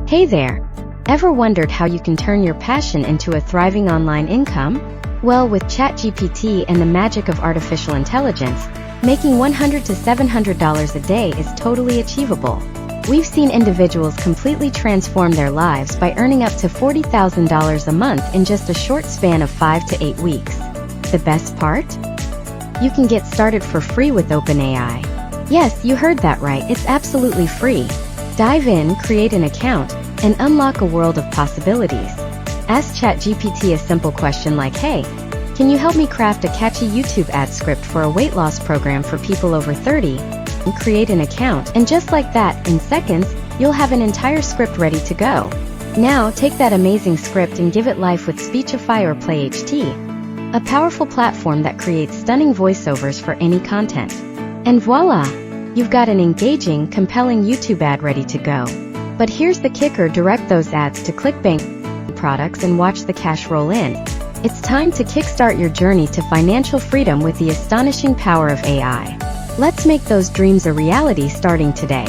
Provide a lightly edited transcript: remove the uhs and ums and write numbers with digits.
Hey there! Ever wondered how you can turn your passion into a thriving online income? Well, with ChatGPT and the magic of artificial intelligence, making $100 to $700 a day is totally achievable. We've seen individuals completely transform their lives by earning up to $40,000 a month in just a short span of 5 to 8 weeks. The best part? You can get started for free with OpenAI. Yes, you heard that right, it's absolutely free. Dive in, create an account, and unlock a world of possibilities. Ask ChatGPT a simple question like, hey, can you help me craft a catchy YouTube ad script for a weight loss program for people over 30? And create an account, and just like that, in seconds, you'll have an entire script ready to go. Now, take that amazing script and give it life with Speechify or PlayHT, a powerful platform that creates stunning voiceovers for any content. And voila! You've got an engaging, compelling YouTube ad ready to go. But here's the kicker: direct those ads to ClickBank products and watch the cash roll in. It's time to kickstart your journey to financial freedom with the astonishing power of AI. Let's make those dreams a reality starting today.